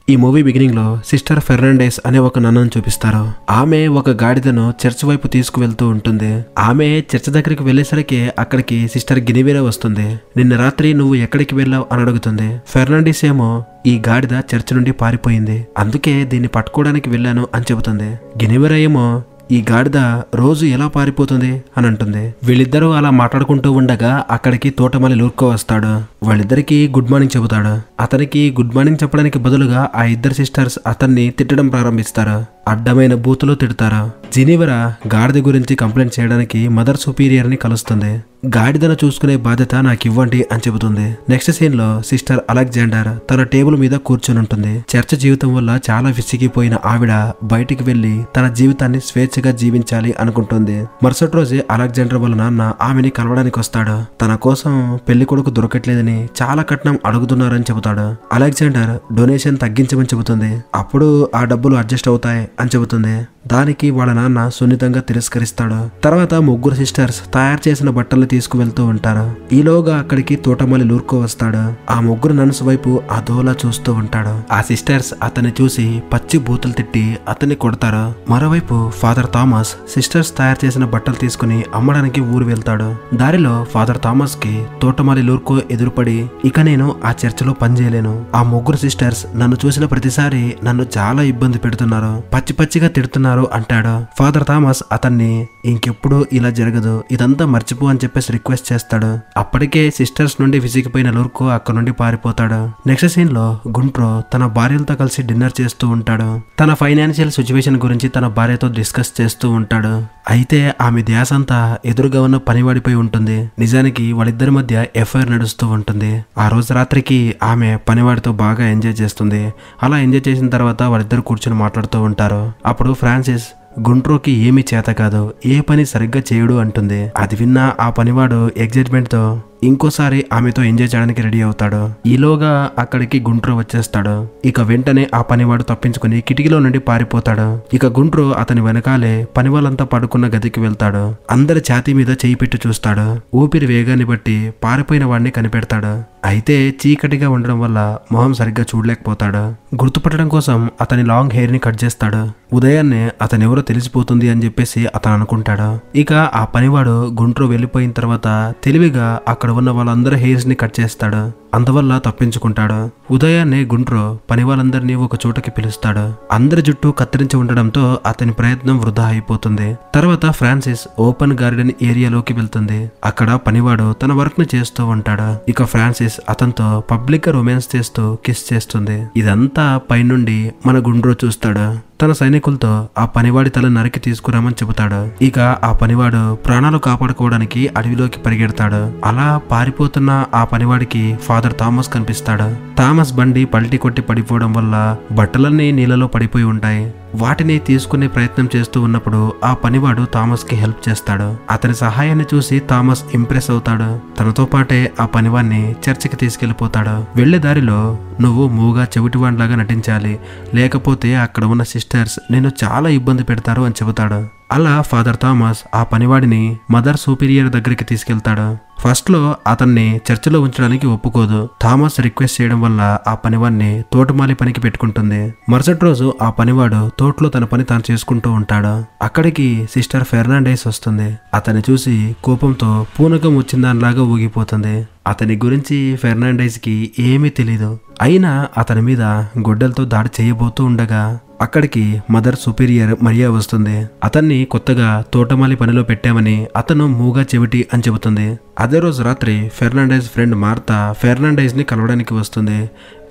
ఈ movie beginning లో sister Fernandes అనే ఒక నన్నను చూపిస్తారు. ఆమె ఒక గాడిదను చర్చ్ వైపు తీసుకువెళ్తూ ఉంటుంది. ఆమె చర్చ్ దగ్గరికి వెళ్లేసరికి అక్కడికి సిస్టర్ గినివేరా వస్తుంది. నిన్న రాత్రి నువ్వు ఎక్కడికి వెళ్ళావు అని అడుగుతుంది. ఫెర్నాండెస్ ఏమో ఈ గాడిద చర్చ్ నుండి పారిపోయింది, అందుకే దీన్ని పట్టుకోవడానికి వెళ్ళాను అని చెబుతుంది. గినివేరా ఏమో ఈ గాడిద రోజు ఎలా పారిపోతుంది అని అంటుంది. వీళ్ళిద్దరూ అలా మాట్లాడుకుంటూ ఉండగా అక్కడికి తోటమాలి లూర్కో వస్తాడు. వాళ్ళిద్దరికి గుడ్ మార్నింగ్ చెబుతాడు. అతనికి గుడ్ మార్నింగ్ చెప్పడానికి బదులుగా ఆ ఇద్దరు సిస్టర్స్ అతన్ని తిట్టడం ప్రారంభిస్తారు. అడ్డమైన బూతులు తిడతారు. జినివెరా గాడిద గురించి కంప్లైంట్ చేయడానికి మదర్ సుపీరియర్ ని కలుస్తుంది. గాడిదను చూసుకునే బాధ్యత నాకు ఇవ్వండి అని చెబుతుంది. నెక్స్ట్ సీన్ లో సిస్టర్ అలెగ్జాండర్ తన టేబుల్ మీద కూర్చొని ఉంటుంది. చర్చ్ జీవితం వల్ల చాలా విసిగిపోయిన ఆవిడ బయటికి వెళ్లి తన జీవితాన్ని స్వేచ్ఛగా జీవించాలి అనుకుంటుంది. మరుసటి రోజే అలెగ్జాండర్ వాళ్ళ నాన్న ఆమెని కలవడానికి వస్తాడు. తన కోసం పెళ్లి కొడుకు దొరకట్లేదని చాలా కట్నం అడుగుతున్నారని చెబుతాడు. అలెగ్జాండర్ డొనేషన్ తగ్గించమని చెబుతుంది. అప్పుడు ఆ డబ్బులు అడ్జస్ట్ అవుతాయి అని చెబుతుంది. దానికి వాళ్ళ నాన్న సున్నితంగా తిరస్కరిస్తాడు. తర్వాత ముగ్గురు సిస్టర్స్ తయారు చేసిన బట్టలు తీసుకువెళ్తూ ఉంటారు. ఈలోగా అక్కడికి తోటమాలి లూర్కో వస్తాడు. ఆ ముగ్గురు నన్స్ వైపు అదోలా చూస్తూ ఉంటాడు. ఆ సిస్టర్స్ అతన్ని చూసి పచ్చి బూతులు తిట్టి అతన్ని కొడతారు. మరోవైపు ఫాదర్ థామస్ సిస్టర్స్ తయారు చేసిన బట్టలు తీసుకుని అమ్మడానికి ఊరు వెళ్తాడు. దారిలో ఫాదర్ థామస్ కి తోటమాలి లూర్కో ఎదురుపడి, ఇక నేను ఆ చర్చిలో పనిచేయలేను, ఆ ముగ్గురు సిస్టర్స్ నన్ను చూసిన ప్రతిసారి నన్ను చాలా ఇబ్బంది పెడుతున్నారు, పచ్చి పచ్చిగా తిడుతున్నారు అంటాడు. ఫాదర్ థామస్ అతన్ని ఇంకెప్పుడు ఇలా జరగదు, ఇదంతా మర్చిపో అని చెప్పేసి రిక్వెస్ట్ చేస్తాడు. అప్పటికే సిస్టర్స్ నుండి విసిగిపోయిన లూర్కో అక్కడ నుండి పారిపోతాడు. నెక్స్ట్ సీన్ లో గుంట్రో తన భార్యలతో కలిసి డిన్నర్ చేస్తూ ఉంటాడు. తన ఫైనాన్షియల్ సిచ్యువేషన్ గురించి తన భార్యతో డిస్కస్ చేస్తూ ఉంటాడు. అయితే ఆమె ధ్యాస అంతా ఎదురుగా ఉన్న పనివాడిపై ఉంటుంది. నిజానికి వాళ్ళిద్దరి మధ్య ఎఫ్ఐఆర్ నడుస్తూ ఉంటుంది. ఆ రోజు రాత్రికి ఆమె పనివాడితో బాగా ఎంజాయ్ చేస్తుంది. అలా ఎంజాయ్ చేసిన తర్వాత వాళ్ళిద్దరు కూర్చొని మాట్లాడుతూ ఉంటారు. అప్పుడు ఫ్రాన్సిస్ గుంట్రోకి ఏమీ చేత కాదు, ఏ పని సరిగ్గా చేయడు అంటుంది. అది విన్న ఆ పనివాడు ఎగ్జైట్మెంట్ తో ఇంకోసారి ఆమెతో ఎంజాయ్ చేయడానికి రెడీ అవుతాడు. ఈలోగా అక్కడికి గుంట్రో వచ్చేస్తాడు. ఇక వెంటనే ఆ పనివాడు తప్పించుకుని కిటికీలో నుండి పారిపోతాడు. ఇక గుంట్రో అతని వెనకాలే పనివాళ్ళంతా పడుకున్న గదికి వెళ్తాడు. అందరి ఛాతీ మీద చేయి పెట్టి చూస్తాడు. ఊపిరి వేగాన్ని బట్టి పారిపోయిన వాడిని కనిపెడతాడు. అయితే చీకటిగా ఉండడం వల్ల మొహం సరిగ్గా చూడలేకపోతాడు. గుర్తుపట్టడం కోసం అతని లాంగ్ హెయిర్ ని కట్ చేస్తాడు. ఉదయాన్నే అతనెవరో తెలిసిపోతుంది అని చెప్పేసి అతను అనుకుంటాడు. ఇక ఆ పనివాడు గుంట్రో వెళ్లిపోయిన తర్వాత తెలివిగా అక్కడ ఉన్న వాళ్ళందరూ హెయిర్స్ ని కట్ చేస్తాడు. అందువల్ల తప్పించుకుంటాడు. ఉదయాన్నే గుంట్రో పని వాళ్ళందరినీ ఒక చోటకి పిలుస్తాడు. అందరి జుట్టు కత్తిరించి ఉండడంతో అతని ప్రయత్నం వృధా అయిపోతుంది. తర్వాత ఫ్రాన్సిస్ ఓపెన్ గార్డెన్ ఏరియాలోకి వెళ్తుంది. అక్కడ పనివాడు తన వర్క్ ని చేస్తూ ఉంటాడు. ఇక ఫ్రాన్సిస్ అతనితో పబ్లిక్ గా రొమాన్స్ చేస్తూ కిస్ చేస్తుంది. ఇదంతా పైనుండి మన గుండ్రో చూస్తాడు. తన సైనికులతో ఆ పనివాడి తల నరికి తీసుకురామని చెబుతాడు. ఇక ఆ పనివాడు ప్రాణాలు కాపాడుకోవడానికి అడవిలోకి పరిగెడతాడు. అలా పారిపోతున్న ఆ పనివాడికి ఫాదర్ థామస్ కనిపిస్తాడు. థామస్ బండి పల్టీ కొట్టి పడిపోవడం వల్ల బట్టలన్నీ నీళ్ళలో పడిపోయి ఉంటాయి. వాటిని తీసుకునే ప్రయత్నం చేస్తూ ఉన్నప్పుడు ఆ పనివాడు థామస్ కి హెల్ప్ చేస్తాడు. అతని సహాయాన్ని చూసి థామస్ ఇంప్రెస్ అవుతాడు. తనతో పాటే ఆ పనివాడిని చర్చికి తీసుకెళ్లిపోతాడు. వెళ్లే దారిలో నువ్వు మూగా చెవిటివాడిలాగా నటించాలి, లేకపోతే అక్కడ ఉన్న సిస్టర్స్ నిన్ను చాలా ఇబ్బంది పెడతారు అని చెబుతాడు. అలా ఫాదర్ థామస్ ఆ పనివాడిని మదర్ సుపీరియర్ దగ్గరికి తీసుకెళ్తాడు. ఫస్ట్ లో అతన్ని చర్చిలో ఉంచడానికి ఒప్పుకోదు. థామస్ రిక్వెస్ట్ చేయడం వల్ల ఆ పనివాడిని తోటమాలి పనికి పెట్టుకుంటుంది. మరుసటి రోజు ఆ పనివాడు తోటలో తన పని తాను చేసుకుంటూ ఉంటాడు. అక్కడికి సిస్టర్ ఫెర్నాండెస్ వస్తుంది. అతన్ని చూసి కోపంతో పూనకం వచ్చిందానిలాగా ఊగిపోతుంది. అతని గురించి ఫెర్నాండెస్ కి ఏమీ తెలీదు. అయినా అతని మీద గొడ్డలతో దాడి చేయబోతూ ఉండగా అక్కడికి మదర్ సుపీరియర్ మరియా వస్తుంది. అతన్ని కొత్తగా తోటమాలి పనిలో పెట్టామని అతను మూగా చెవిటి అని చెబుతుంది. అదే రోజు రాత్రి ఫెర్నాండెస్ ఫ్రెండ్ మార్తా ఫెర్నాండెస్ ని కలవడానికి వస్తుంది.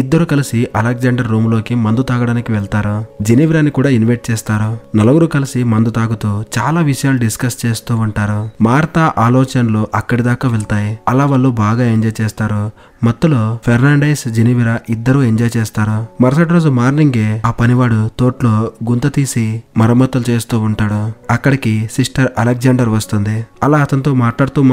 ఇద్దరు కలిసి అలెగ్జాండర్ రూమ్ లోకి మందు తాగడానికి వెళ్తారు. జెనివెరాని కూడా ఇన్వైట్ చేస్తారు. నలుగురు కలిసి మందు తాగుతూ చాలా విషయాలు డిస్కస్ చేస్తూ ఉంటారు. మార్తా ఆలోచనలు అక్కడి దాకా వెళ్తాయి. అలా వాళ్ళు బాగా ఎంజాయ్ చేస్తారు. మత్తులో ఫెర్నాండెస్ జెనివెరా ఇద్దరు ఎంజాయ్ చేస్తారు. మరుసటి రోజు మార్నింగే ఆ పనివాడు తోటలో గుంత తీసి మరమ్మతులు చేస్తూ ఉంటాడు. అక్కడికి సిస్టర్ అలెగ్జాండర్ వస్తుంది. అలా అతనితో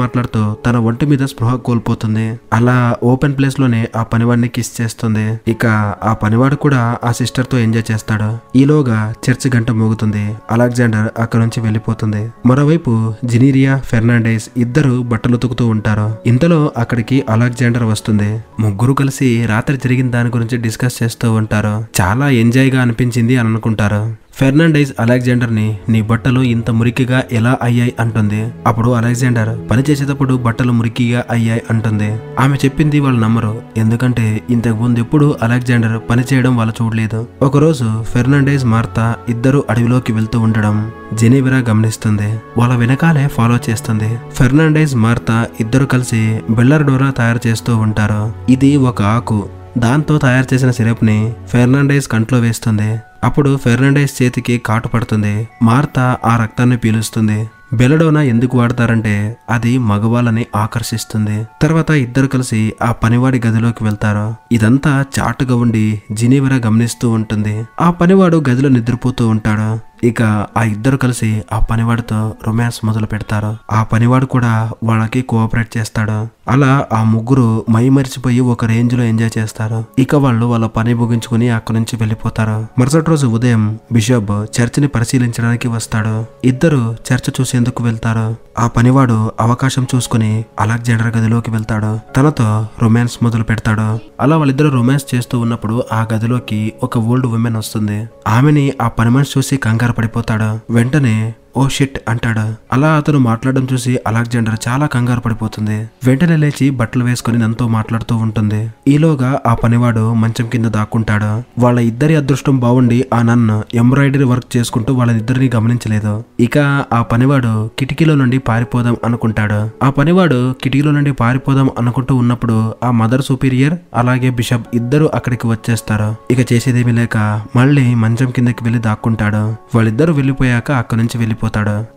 మాట్లాడుతూ తన ఒంటి మీద స్పృహ కోల్పోతుంది. అలా ఓపెన్ ప్లేస్ లోనే ఆ పనివాడిని కిస్ చేస్తుంది. వస్తుంది. ఇక ఆ పనివాడు కూడా ఆ సిస్టర్ తో ఎంజాయ్ చేస్తాడు. ఈలోగా చర్చ్ గంట మోగుతుంది. అలెగ్జాండర్ అక్కడ నుంచి వెళ్లిపోతుంది. మరోవైపు జినీరియా ఫెర్నాండెస్ ఇద్దరు బట్టలు ఉతుకుతూ ఉంటారు. ఇంతలో అక్కడికి అలెగ్జాండర్ వస్తుంది. ముగ్గురు కలిసి రాత్రి జరిగిన దాని గురించి డిస్కస్ చేస్తూ ఉంటారు. చాలా ఎంజాయ్ గా అనిపించింది అని అనుకుంటారు. ఫెర్నాండెస్ అలెగ్జాండర్ ని నీ బట్టలు ఇంత మురికిగా ఎలా అయ్యాయి అంటుంది. అప్పుడు అలెగ్జాండర్ పని చేసేటప్పుడు బట్టలు మురికిగా అయ్యాయి అంటుంది. ఆమె చెప్పింది వాళ్ళు నమ్మరు, ఎందుకంటే ఇంతకు ముందు ఎప్పుడు అలెగ్జాండర్ పని చేయడం వాళ్ళు చూడలేదు. ఒకరోజు ఫెర్నాండెస్ మార్తా ఇద్దరు అడవిలోకి వెళ్తూ ఉండడం జెనీవిరా గమనిస్తుంది. వాళ్ళ వెనకాలే ఫాలో చేస్తుంది. ఫెర్నాండెస్ మార్తా ఇద్దరు కలిసి బెల్లర్డోరా తయారు చేస్తూ ఉంటారు. ఇది ఒక ఆకు. దాంతో తయారు చేసిన సిరప్ ని ఫెర్నాండెస్ కంట్లో వేస్తుంది. అప్పుడు ఫెర్నాండెస్ చేతికి కాటు పడుతుంది. మార్తా ఆ రక్తాన్ని పీలుస్తుంది. బెలడోనా ఎందుకు వాడతారంటే అది మగవాళ్ళని ఆకర్షిస్తుంది. తర్వాత ఇద్దరు కలిసి ఆ పనివాడి గదిలోకి వెళ్తారు. ఇదంతా చాటుగా ఉండి జినీవిరా గమనిస్తూ ఉంటుంది. ఆ పనివాడు గదిలో నిద్రపోతూ ఉంటాడు. ఇక ఆ ఇద్దరు కలిసి ఆ పనివాడితో రొమాన్స్ మొదలు పెడతారు. ఆ పనివాడు కూడా వాళ్ళకి కోఆపరేట్ చేస్తాడు. అలా ఆ ముగ్గురు మైమరిచిపోయి ఒక రేంజ్ లో ఎంజాయ్ చేస్తారు. ఇక వాళ్ళు వాళ్ళ పని ముగించుకుని అక్కడి నుంచి వెళ్లిపోతారు. మరుసటి రోజు ఉదయం బిషప్ చర్చిని పరిశీలించడానికి వస్తాడు. ఇద్దరు చర్చ్ చూసేందుకు వెళ్తారు. ఆ పనివాడు అవకాశం చూసుకుని అలెగ్జాండర్ గదిలోకి వెళ్తాడు. తనతో రొమాన్స్ మొదలు పెడతాడు. అలా వాళ్ళిద్దరు రొమాన్స్ చేస్తూ ఉన్నప్పుడు ఆ గదిలోకి ఒక ఓల్డ్ ఉమెన్ వస్తుంది. ఆమెని ఆ పని మనిషి చూసి కంగారు పడిపోతాడు. వెంటనే ఓ షిట్ అంటాడు. అలా అతను మాట్లాడడం చూసి అలెగ్జాండర్ చాలా కంగారు పడిపోతుంది. వెంటనే లేచి బట్టలు వేసుకుని నన్తో మాట్లాడుతూ ఉంటుంది. ఈలోగా ఆ పనివాడు మంచం కింద దాక్కుంటాడు. వాళ్ళ ఇద్దరి అదృష్టం బాగుండి ఆ నన్ను ఎంబ్రాయిడరీ వర్క్ చేసుకుంటూ వాళ్ళిద్దరిని గమనించలేదు. ఇక ఆ పనివాడు కిటికీలో నుండి పారిపోదాం అనుకుంటాడు. ఆ పనివాడు కిటికీలో నుండి పారిపోదాం అనుకుంటూ ఉన్నప్పుడు ఆ మదర్ సుపీరియర్ అలాగే బిషప్ ఇద్దరు అక్కడికి వచ్చేస్తారు. ఇక చేసేదేమీ లేక మళ్ళీ మంచం కిందకి వెళ్లి దాక్కుంటాడు. వాళ్ళిద్దరు వెళ్లిపోయాక అక్కడి నుంచి వెళ్లిపోతాడు.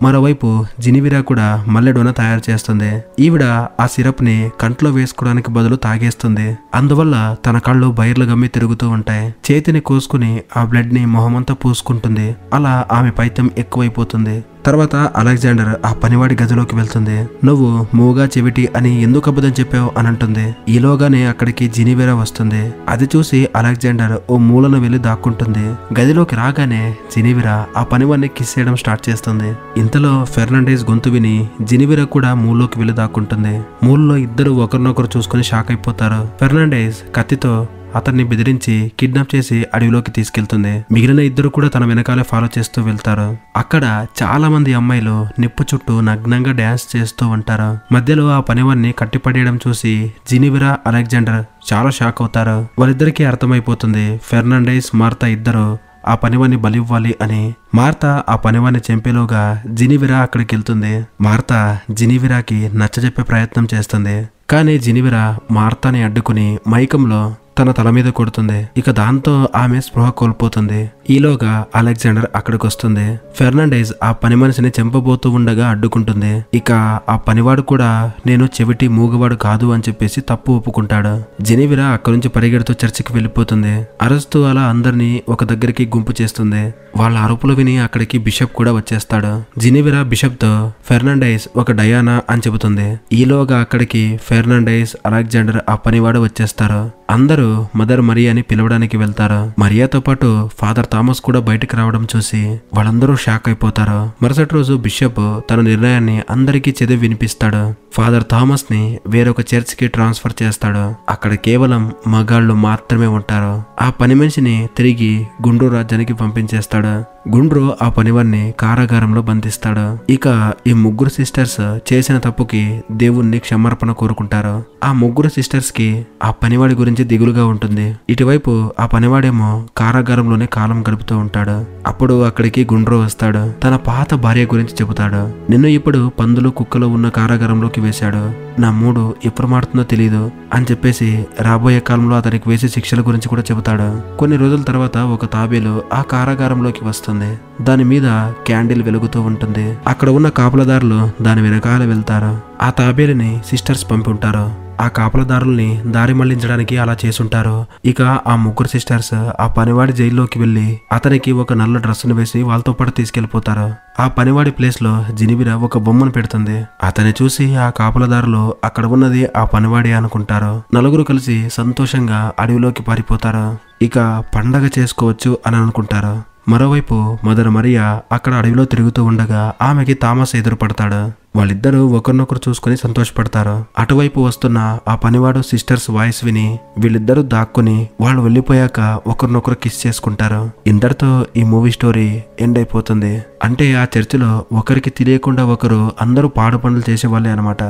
మరోవైపు జినీవిరా కూడా మల్లెడోనా తయారు చేస్తుంది. ఈవిడ ఆ సిరప్ ని కంట్లో వేసుకోవడానికి బదులు తాగేస్తుంది. అందువల్ల తన కళ్ళు బైర్లు గమ్మి తిరుగుతూ ఉంటాయి. చేతిని కోసుకుని ఆ బ్లడ్ ని మొహమంతా పూసుకుంటుంది. అలా ఆమె పైత్యం ఎక్కువైపోతుంది. తర్వాత అలెగ్జాండర్ ఆ పనివాడి గదిలోకి వెళ్తుంది. నువ్వు మూగా చెవిటి అని ఎందుకు అబద్ధం చెప్పావు అని అంటుంది. ఈలోగానే అక్కడికి జినీవిరా వస్తుంది. అది చూసి అలెగ్జాండర్ ఓ మూలను వెళ్లి దాక్కుంటుంది. గదిలోకి రాగానే జినీవిరా ఆ పనివాడిని కిస్ చేయడం స్టార్ట్ చేస్తుంది. ఇంతలో ఫెర్నాండెస్ గొంతు విని జినీవిరా కూడా మూల్లోకి వెళ్లి దాక్కుంటుంది. మూల్లో ఇద్దరు ఒకరినొకరు చూసుకుని షాక్ అయిపోతారు. ఫెర్నాండెస్ కత్తితో అతన్ని బెదిరించి కిడ్నాప్ చేసి అడవిలోకి తీసుకెళ్తుంది. మిగిలిన ఇద్దరు కూడా తన వెనకాలే ఫాలో చేస్తూ వెళ్తారు. అక్కడ చాలా మంది అమ్మాయిలు నిప్పు చుట్టూ నగ్నంగా డాన్స్ చేస్తూ ఉంటారు. మధ్యలో ఆ పనివాడిని కట్టిపడేయడం చూసి జినీవిరా అలెగ్జాండర్ చాలా షాక్ అవుతారు. వాళ్ళిద్దరికీ అర్థమైపోతుంది ఫెర్నాండెస్ మార్తా ఇద్దరు ఆ పనివాడిని బలివ్వాలి అని. మార్తా ఆ పనివాడిని చంపేలోగా జినీవిరా అక్కడికి వెళ్తుంది. మార్తా జినీవిరాకి నచ్చజెప్పే ప్రయత్నం చేస్తుంది. కానీ జినీవిరా మార్తాని అడ్డుకుని మైకంలో తన తల మీద కొడుతుంది. ఇక దాంతో ఆమె స్పృహ కోల్పోతుంది. ఈలోగా అలెగ్జాండర్ అక్కడికి వస్తుంది. ఫెర్నాండెస్ ఆ పని మనిషిని చంపబోతూ ఉండగా అడ్డుకుంటుంది. ఇక ఆ పనివాడు కూడా నేను చెవిటి మూగవాడు కాదు అని చెప్పేసి తప్పు ఒప్పుకుంటాడు. జెనీవిరా అక్కడి నుంచి పరిగెడుతూ చర్చికి వెళ్లిపోతుంది. అరుస్తూ అలా అందరినీ ఒక దగ్గరికి గుంపు చేస్తుంది. వాళ్ళ అరుపులు విని అక్కడికి బిషప్ కూడా వచ్చేస్తాడు. జెనీవిరా బిషప్ తో ఫెర్నాండెస్ ఒక డయానా అని చెబుతుంది. ఈలోగా అక్కడికి ఫెర్నాండెస్ అలెగ్జాండర్ ఆ పనివాడు వచ్చేస్తారు. అందరూ మదర్ మరియాని పిలవడానికి వెళ్తారు. మరియాతో పాటు ఫాదర్ థామస్ కూడా బయటకు రావడం చూసి వాళ్ళందరూ షాక్ అయిపోతారు. మరుసటి రోజు బిషప్ తన నిర్ణయాన్ని అందరికీ చదివి వినిపిస్తాడు. ఫాదర్ థామస్ ని వేరొక చర్చ్ కి ట్రాన్స్ఫర్ చేస్తాడు. అక్కడ కేవలం మగాళ్ళు మాత్రమే ఉంటారు. ఆ పని మనిషిని తిరిగి గుండ్రు రాజ్యానికి పంపించేస్తాడు. గుండ్రు ఆ పనివాడిని కారాగారంలో బంధిస్తాడు. ఇక ఈ ముగ్గురు సిస్టర్స్ చేసిన తప్పుకి దేవుణ్ణి క్షమార్పణ కోరుకుంటారు. ఆ ముగ్గురు సిస్టర్స్ కి ఆ పనివాడి గురించి దిగులుగా ఉంటుంది. ఇటువైపు ఆ పనివాడేమో కారాగారంలోనే కాలం గడుపుతూ ఉంటాడు. అప్పుడు అక్కడికి గుండ్రు వస్తాడు. తన పాత భార్య గురించి చెబుతాడు. నిన్ను ఇప్పుడు పందులు కుక్కలు ఉన్న కారాగారంలోకి వేశాడు. నా మూడు ఎప్పుడు మారుతుందో తెలియదు అని చెప్పేసి రాబోయే కాలంలో అతనికి వేసే శిక్షల గురించి కూడా చెబుతాడు. కొన్ని రోజుల తర్వాత ఒక తాబేలు ఆ కారాగారంలోకి వస్తుంది. దాని మీద క్యాండిల్ వెలుగుతూ ఉంటుంది. అక్కడ ఉన్న కాపలదారులు దాని వెనకాల వెళ్తారు. ఆ తాబేలుని సిస్టర్స్ పంపి ఉంటారు. ఆ కాపలదారుల్ని దారి మళ్లించడానికి అలా చేసుంటారు. ఇక ఆ ముగ్గురు సిస్టర్స్ ఆ పనివాడి జైల్లోకి వెళ్లి అతనికి ఒక నల్ల డ్రెస్సును వేసి వాళ్ళతో పాటు తీసుకెళ్లిపోతారు. ఆ పనివాడి ప్లేస్ లో జినిబిరా ఒక బొమ్మను పెడుతుంది. అతన్ని చూసి ఆ కాపలదారులు అక్కడ ఉన్నది ఆ పనివాడి అనుకుంటారు. నలుగురు కలిసి సంతోషంగా అడవిలోకి పారిపోతారు. ఇక పండగ చేసుకోవచ్చు అని అనుకుంటారు. మరోవైపు మదర్ మరియా అక్కడ అడవిలో తిరుగుతూ ఉండగా ఆమెకి థామస్ ఎదురుపడతాడు. వాళ్ళిద్దరూ ఒకరినొకరు చూసుకుని సంతోషపడతారు. అటువైపు వస్తున్న ఆ పనివాడు సిస్టర్స్ వాయిస్ విని వీళ్ళిద్దరూ దాక్కుని వాళ్ళు వెళ్ళిపోయాక ఒకరినొకరు కిస్ చేసుకుంటారు. ఇంతటితో ఈ మూవీ స్టోరీ ఎండ్ అయిపోతుంది. అంటే ఆ చర్చిలో ఒకరికి తెలియకుండా ఒకరు అందరూ పాడు పనులు చేసేవాళ్ళే అనమాట.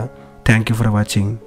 Thank you for watching.